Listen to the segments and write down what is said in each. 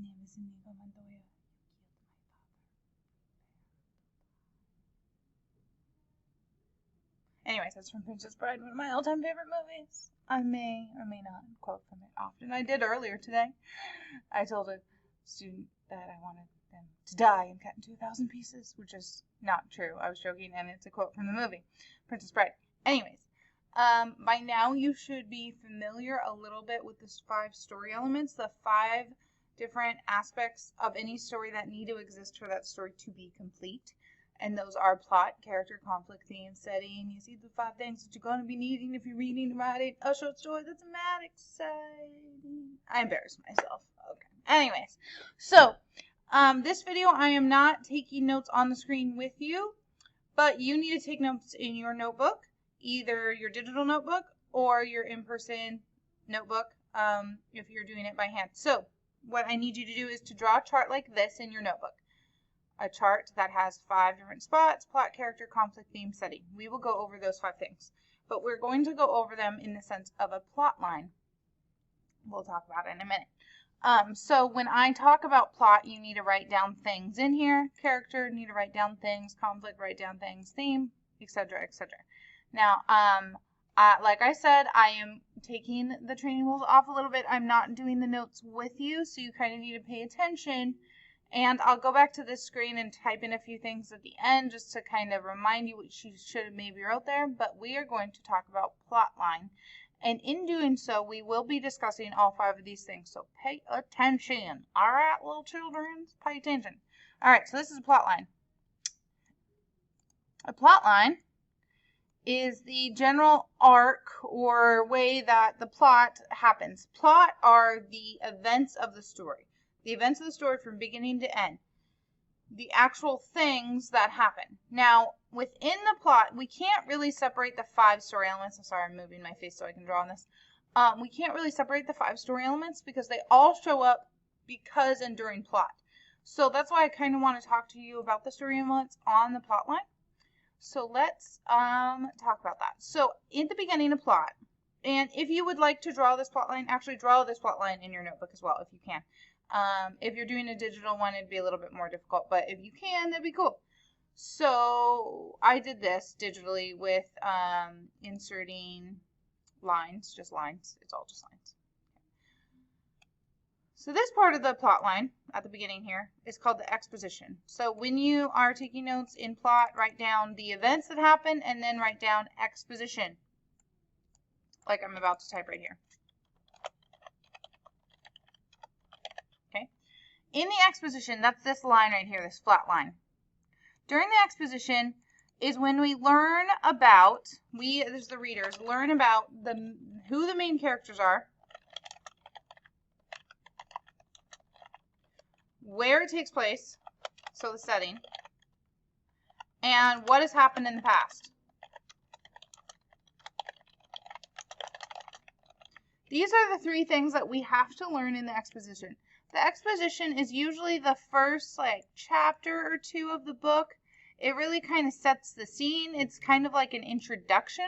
name is Inigo Montoya. You killed my father. Anyways, that's from Princess Bride, one of my all-time favorite movies. I may or may not quote from it often. I did earlier today. I told a student that I wanted them to die and cut into 1,000 pieces, which is not true. I was joking, and it's a quote from the movie, Princess Bride. Anyways, by now you should be familiar a little bit with the 5 story elements, the 5 different aspects of any story that need to exist for that story to be complete. And those are plot, character, conflict, theme, setting. You see the 5 things that you're going to be needing if you're reading and writing a short story that's mad exciting. I embarrassed myself. Okay. Anyways, so this video I am not taking notes on the screen with you, but you need to take notes in your notebook, either your digital notebook or your in-person notebook if you're doing it by hand. So what I need you to do is to draw a chart like this in your notebook. A chart that has 5 different spots: plot, character, conflict, theme, setting. We will go over those 5 things, but we're going to go over them in the sense of a plot line. We'll talk about it in a minute. So when I talk about plot, you need to write down things in here. Character, need to write down things. Conflict, write down things. Theme, etc., etc. Now, like I said, I am taking the training wheels off a little bit. I'm not doing the notes with you, so you kind of need to pay attention. And I'll go back to this screen and type in a few things at the end just to kind of remind you what you should have maybe wrote there. But we are going to talk about plot line. And in doing so, we will be discussing all 5 of these things. So pay attention. All right, little children, pay attention. All right, so this is a plot line. A plot line is the general arc or way that the plot happens. Plot are the events of the story. The events of the story from beginning to end. The actual things that happen. Now, within the plot, we can't really separate the 5 story elements. I'm sorry, I'm moving my face so I can draw on this. We can't really separate the 5 story elements because they all show up because and during plot. So that's why I kind of want to talk to you about the story elements on the plot line. So let's talk about that. So in the beginning of plot, and if you would like to draw this plot line, actually draw this plot line in your notebook as well if you can. If you're doing a digital one, it'd be a little bit more difficult, but if you can, that'd be cool. So I did this digitally with inserting lines, just lines. It's all just lines. So this part of the plot line at the beginning here is called the exposition. So when you are taking notes in plot, write down the events that happen and then write down exposition, like I'm about to type right here. In the exposition, that's this line right here, this flat line. During the exposition is when we learn about, as the readers, learn about who the main characters are, where it takes place, so the setting, and what has happened in the past. These are the 3 things that we have to learn in the exposition. The exposition is usually the first chapter or 2 of the book. It really kind of sets the scene. It's kind of like an introduction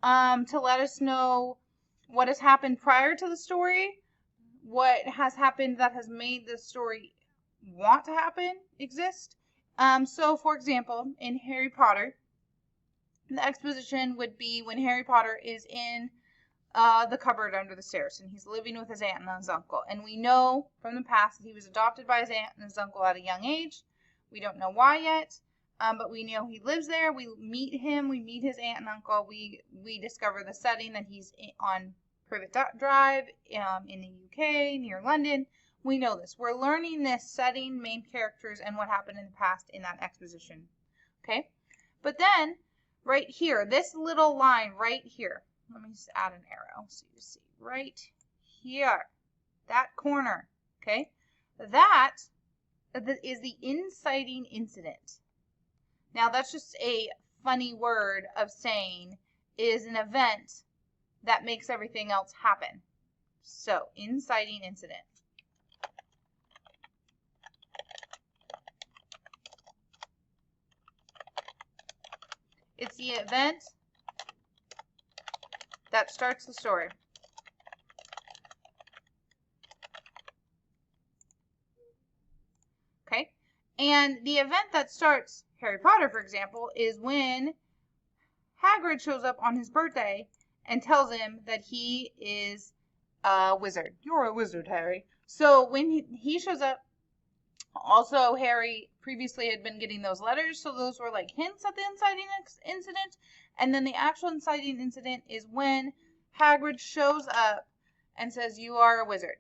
to let us know what has happened prior to the story, what has happened that has made the story want to exist. So for example, in Harry Potter, the exposition would be when Harry Potter is in the cupboard under the stairs, and he's living with his aunt and his uncle. And we know from the past that he was adopted by his aunt and his uncle at a young age. We don't know why yet, but we know he lives there. We meet him. We meet his aunt and uncle. We discover the setting that he's on Privet Drive in the UK near London. We know this. We're learning this setting, main characters, and what happened in the past in that exposition. Okay, but then right here, this little line right here. Let me just add an arrow so you see right here, that corner, okay? That is the inciting incident. Now, that's just a funny word of saying is an event that makes everything else happen. So, inciting incident. It's the event that starts the story. And the event that starts Harry Potter, for example, is when Hagrid shows up on his birthday and tells him that he is a wizard. You're a wizard, Harry. So when he shows up, also Harry previously had been getting those letters, so those were like hints at the inciting incident. And then the actual inciting incident is when Hagrid shows up and says, you are a wizard.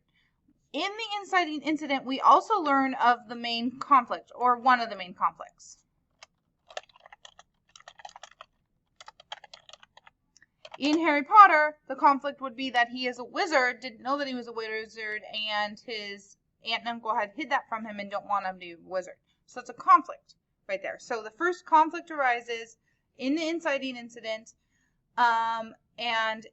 In the inciting incident, we also learn of the main conflict, or one of the main conflicts. In Harry Potter, the conflict would be that he is a wizard, didn't know that he was a wizard, and his aunt and uncle had hid that from him and don't want him to be a wizard. So it's a conflict right there. So the first conflict arises in the inciting incident, and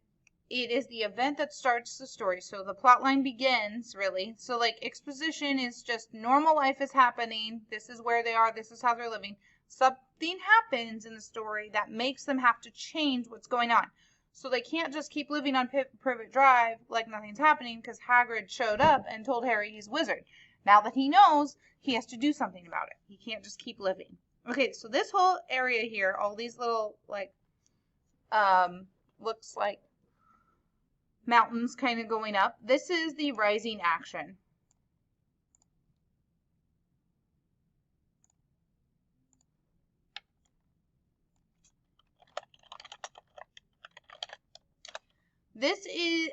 it is the event that starts the story. So the plot line begins, really. So like exposition is just normal life is happening. This is where they are. This is how they're living. Something happens in the story that makes them have to change what's going on. So they can't just keep living on Privet Drive like nothing's happening because Hagrid showed up and told Harry he's a wizard. Now that he knows, he has to do something about it. He can't just keep living. Okay, so this whole area here, all these little like, looks like mountains kind of going up. This is the rising action.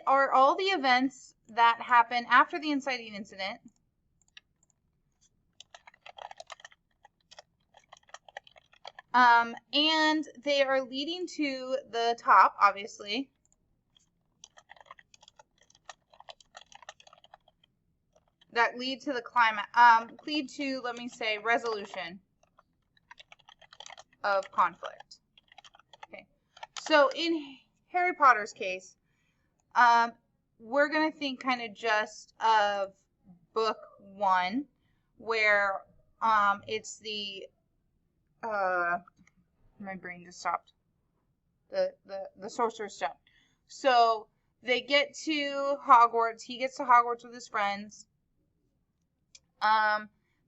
Are all the events that happen after the inciting incident. And they are leading to the top, obviously. That lead to the climax, lead to, let me say, resolution of conflict. Okay. So in Harry Potter's case, we're going to think kind of just of book 1, where it's the my brain just stopped. The Sorcerer's Stone. So they get to Hogwarts. He gets to Hogwarts with his friends.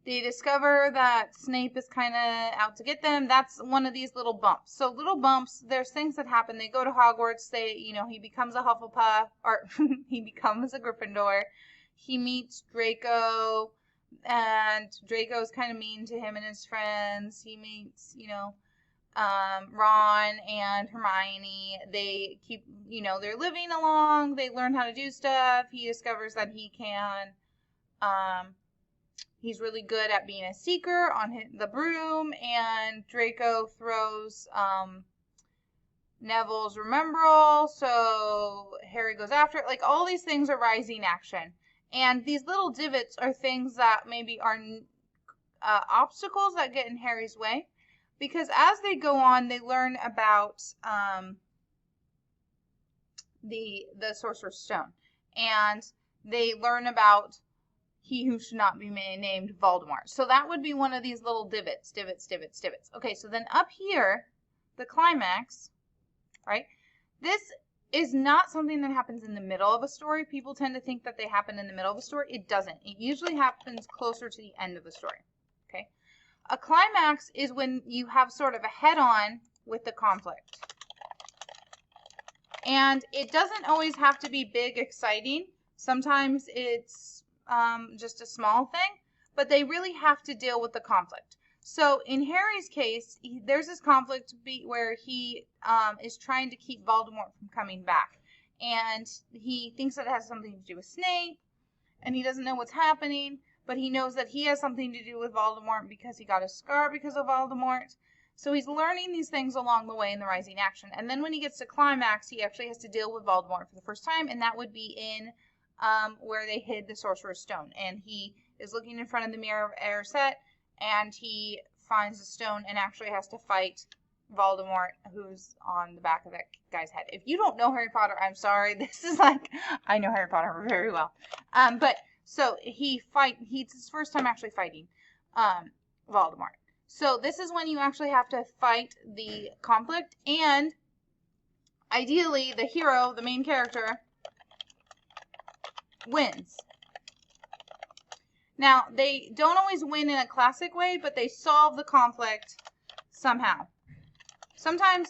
They discover that Snape is kind of out to get them. That's one of these little bumps. So little bumps, there's things that happen. They go to Hogwarts. He becomes a Hufflepuff, or he becomes a Gryffindor. He meets Draco, and Draco's kind of mean to him and his friends. He meets, Ron and Hermione. They keep, they're living along. They learn how to do stuff. He discovers that he can, he's really good at being a seeker on the broom, and Draco throws Neville's Remembrall, so Harry goes after it. Like, all these things are rising action. And these little divots are things that maybe are obstacles that get in Harry's way. Because as they go on, they learn about the Sorcerer's Stone. And they learn about he who should not be named Voldemort. So that would be one of these little divots. Okay, so then up here, the climax, right? This is not something that happens in the middle of a story. People tend to think that they happen in the middle of a story. It doesn't. It usually happens closer to the end of the story. Okay? A climax is when you have sort of a head-on with the conflict. And it doesn't always have to be big, exciting. Sometimes it's just a small thing, but they really have to deal with the conflict. So in Harry's case, there's this conflict where he is trying to keep Voldemort from coming back. And he thinks that it has something to do with Snape, and he doesn't know what's happening, but he knows that he has something to do with Voldemort because he got a scar because of Voldemort. So he's learning these things along the way in the rising action. And then when he gets to Climax, he actually has to deal with Voldemort for the first time, and that would be in where they hid the Sorcerer's Stone. And he is looking in front of the Mirror of Erised, and he finds the stone and actually has to fight Voldemort, who's on the back of that guy's head. If you don't know Harry Potter, I'm sorry. This is like, I know Harry Potter very well. But so it's his first time actually fighting Voldemort. So this is when you actually have to fight the conflict, and ideally the hero, the main character, wins. Now, they don't always win in a classic way, but they solve the conflict somehow. Sometimes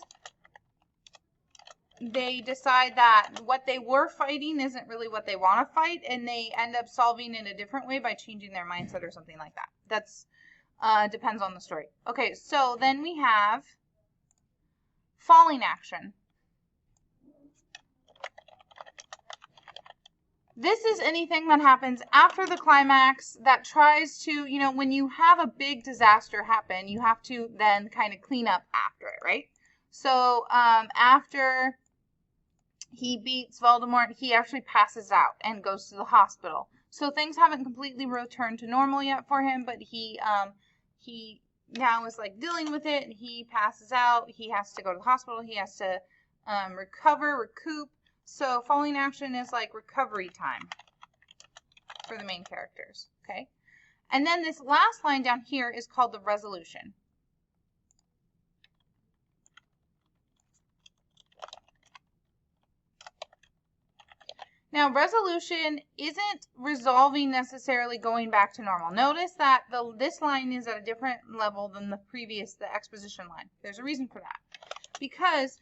they decide that what they were fighting isn't really what they want to fight, and they end up solving in a different way by changing their mindset or something like that. That's depends on the story. Okay, so then we have falling action. This is anything that happens after the climax that tries to, you know, when you have a big disaster happen, you have to then kind of clean up after it, right? So after he beats Voldemort, he actually passes out and goes to the hospital. So things haven't completely returned to normal yet for him, but he now is like dealing with it. He passes out. He has to go to the hospital. He has to recoup. So falling action is like recovery time for the main characters, okay? And then this last line down here is called the resolution. Now, resolution isn't resolving necessarily going back to normal. Notice that this line is at a different level than the exposition line. There's a reason for that. Because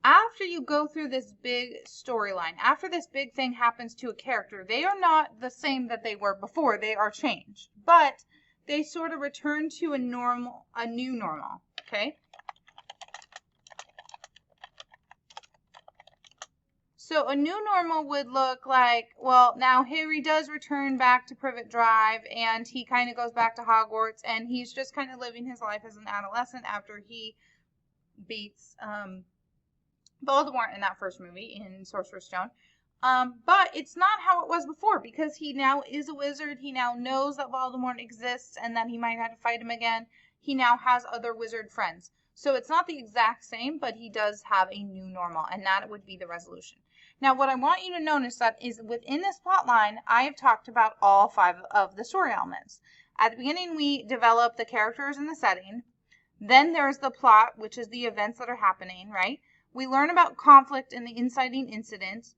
after you go through this big storyline, after this big thing happens to a character, they are not the same that they were before. They are changed. But they sort of return to a new normal, okay? So a new normal would look like, well, now Harry does return back to Privet Drive, and he kind of goes back to Hogwarts, and he's just kind of living his life as an adolescent after he beats Voldemort in that first movie in Sorcerer's Stone. But it's not how it was before, because he now is a wizard. He now knows that Voldemort exists and that he might have to fight him again. He now has other wizard friends. So it's not the exact same, but he does have a new normal, and that would be the resolution. Now, what I want you to notice that is within this plot line, I have talked about all 5 of the story elements. At the beginning, we develop the characters and the setting. Then there's the plot, which is the events that are happening, right? We learn about conflict and the inciting incident.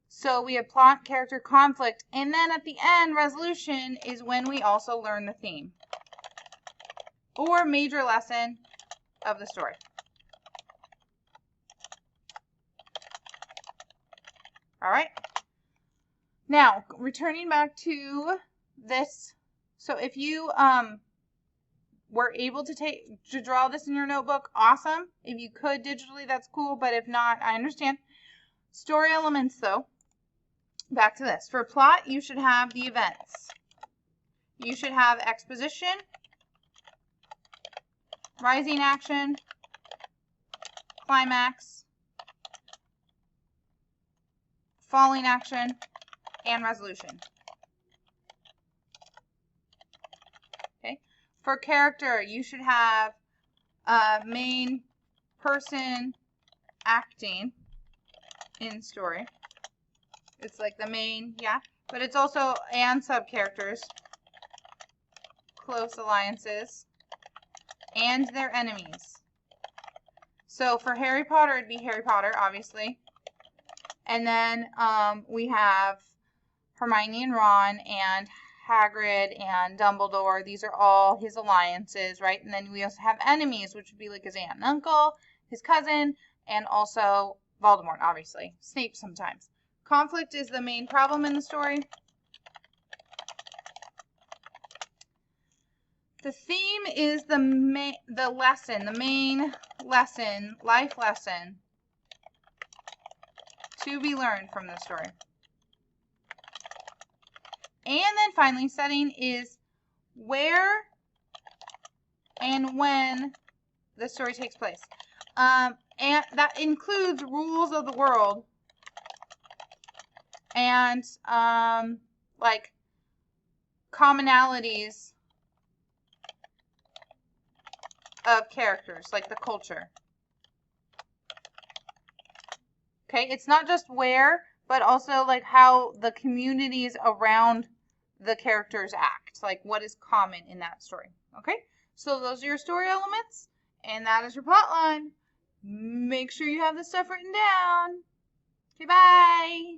So we have plot, character, conflict, and then at the end, resolution is when we also learn the theme or major lesson of the story. All right. Now, returning back to this. So if you were able to draw this in your notebook, awesome. If you could digitally, that's cool. But if not, I understand. Story elements, though. Back to this. For plot, you should have the events. You should have exposition, rising action, climax, falling action, and resolution. Okay. For character, you should have main person acting in story. It's like the main, yeah, but it's also and sub-characters, close alliances, and their enemies. So for Harry Potter, it'd be Harry Potter, obviously. And then we have Hermione and Ron and Hagrid and Dumbledore. These are all his alliances, right? And then we also have enemies, which would be like his aunt and uncle, his cousin, and also Voldemort, obviously. Snape sometimes. Conflict is the main problem in the story. The theme is the main lesson, life lesson to be learned from the story. And then finally, setting is where and when the story takes place. And that includes rules of the world and like commonalities of characters, like the culture. Okay, it's not just where, but also like how the communities around the characters act, like what is common in that story. Okay, so those are your story elements, and that is your plot line. Make sure you have this stuff written down. Okay, bye.